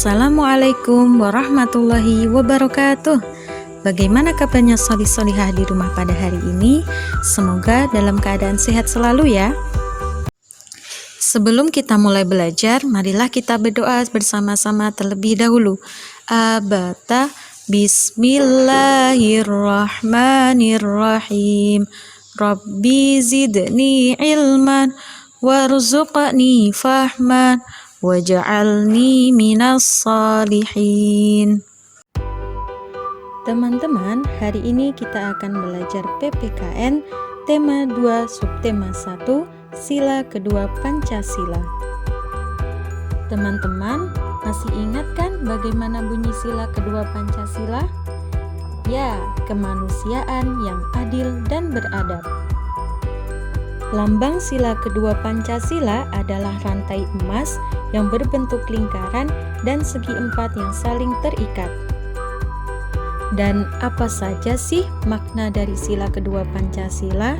Assalamualaikum warahmatullahi wabarakatuh. Bagaimana kabarnya solih-solihah di rumah pada hari ini? Semoga dalam keadaan sehat selalu ya. Sebelum kita mulai belajar, marilah kita berdoa bersama-sama terlebih dahulu. Abata Bismillahirrahmanirrahim. Rabbi zidni ilman warzuqni fahman waj'alni minas salihin. Teman-teman, hari ini kita akan belajar PPKN tema 2 subtema 1 sila kedua Pancasila. Teman-teman, masih ingat kan bagaimana bunyi sila kedua Pancasila? Ya, kemanusiaan yang adil dan beradab. Lambang sila kedua Pancasila adalah rantai emas yang berbentuk lingkaran dan segi empat yang saling terikat. Dan apa saja sih makna dari sila kedua Pancasila?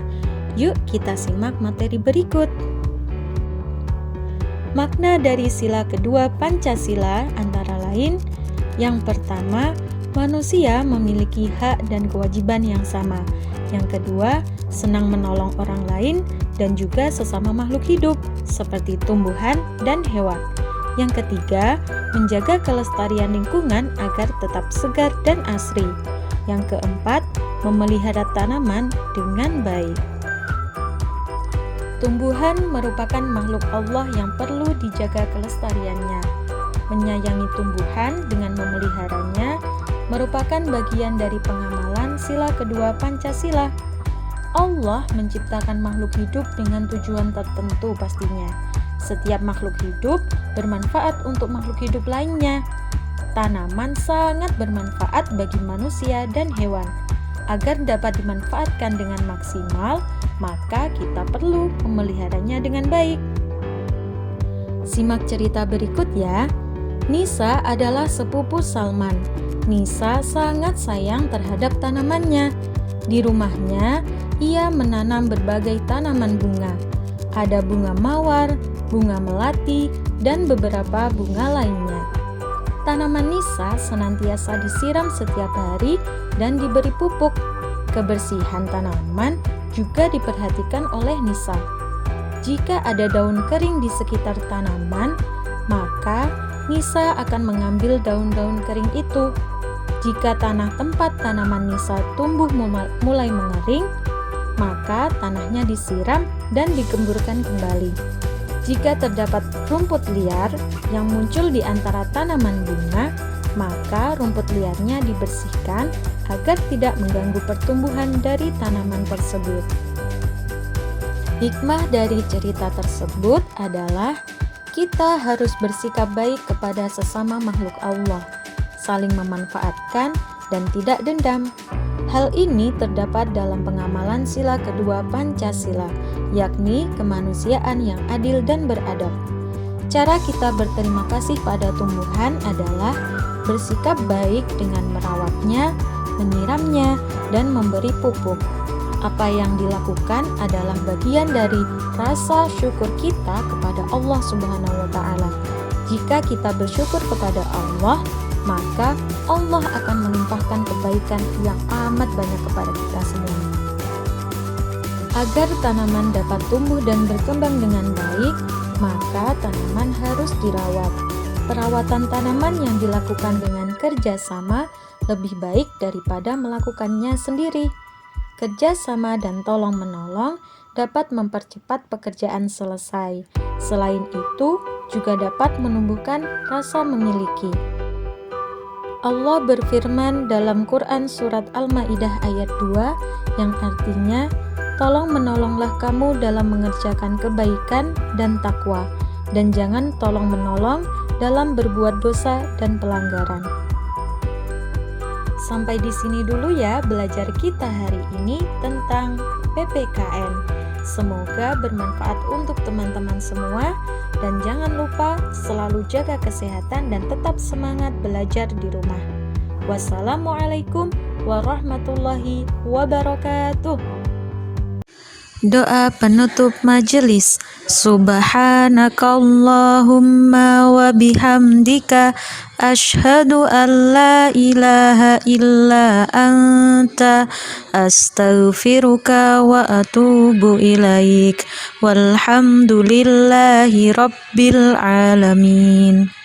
Yuk kita simak materi berikut. Makna dari sila kedua Pancasila antara lain: yang pertama, manusia memiliki hak dan kewajiban yang sama. Yang kedua, senang menolong orang lain dan juga sesama makhluk hidup seperti tumbuhan dan hewan. Yang ketiga, menjaga kelestarian lingkungan agar tetap segar dan asri. Yang keempat, memelihara tanaman dengan baik. Tumbuhan merupakan makhluk Allah yang perlu dijaga kelestariannya. Menyayangi tumbuhan dengan memeliharanya merupakan bagian dari pengamalan sila kedua Pancasila. Allah menciptakan makhluk hidup dengan tujuan tertentu pastinya. Setiap makhluk hidup bermanfaat untuk makhluk hidup lainnya. Tanaman sangat bermanfaat bagi manusia dan hewan. Agar dapat dimanfaatkan dengan maksimal, maka kita perlu memeliharanya dengan baik. Simak cerita berikut ya. Nisa adalah sepupu Salman. Nisa sangat sayang terhadap tanamannya. Di rumahnya, ia menanam berbagai tanaman bunga. Ada bunga mawar, bunga melati, dan beberapa bunga lainnya. Tanaman Nisa senantiasa disiram setiap hari dan diberi pupuk. Kebersihan tanaman juga diperhatikan oleh Nisa. Jika ada daun kering di sekitar tanaman, maka Nisa akan mengambil daun-daun kering itu. Jika tanah tempat tanaman Nisa tumbuh mulai mengering, maka tanahnya disiram dan digemburkan kembali. Jika terdapat rumput liar yang muncul di antara tanaman bunga, maka rumput liarnya dibersihkan agar tidak mengganggu pertumbuhan dari tanaman tersebut. Hikmah dari cerita tersebut adalah kita harus bersikap baik kepada sesama makhluk Allah, saling memanfaatkan dan tidak dendam. Hal ini terdapat dalam pengamalan sila kedua Pancasila, yakni kemanusiaan yang adil dan beradab. Cara kita berterima kasih pada tumbuhan adalah bersikap baik dengan merawatnya, menyiramnya, dan memberi pupuk. Apa yang dilakukan adalah bagian dari rasa syukur kita kepada Allah Subhanahu wa Ta'ala. Jika kita bersyukur kepada Allah, maka Allah akan melimpahkan kebaikan yang amat banyak kepada kita semua. Agar tanaman dapat tumbuh dan berkembang dengan baik, maka tanaman harus dirawat. Perawatan tanaman yang dilakukan dengan kerjasama lebih baik daripada melakukannya sendiri. Kerjasama dan tolong-menolong dapat mempercepat pekerjaan selesai. Selain itu, juga dapat menumbuhkan rasa memiliki. Allah berfirman dalam Quran surat Al-Maidah ayat 2 yang artinya, tolong menolonglah kamu dalam mengerjakan kebaikan dan takwa, dan jangan tolong menolong dalam berbuat dosa dan pelanggaran. Sampai di sini dulu ya belajar kita hari ini tentang PPKN. Semoga bermanfaat untuk teman-teman semua, dan jangan lupa selalu jaga kesehatan dan tetap semangat belajar di rumah. Wassalamualaikum warahmatullahi wabarakatuh. Doa penutup majelis. Subhanakallahumma wa bihamdika asyhadu an la ilaha illa anta astaghfiruka wa atubu ilaik. Walhamdulillahi rabbil alamin.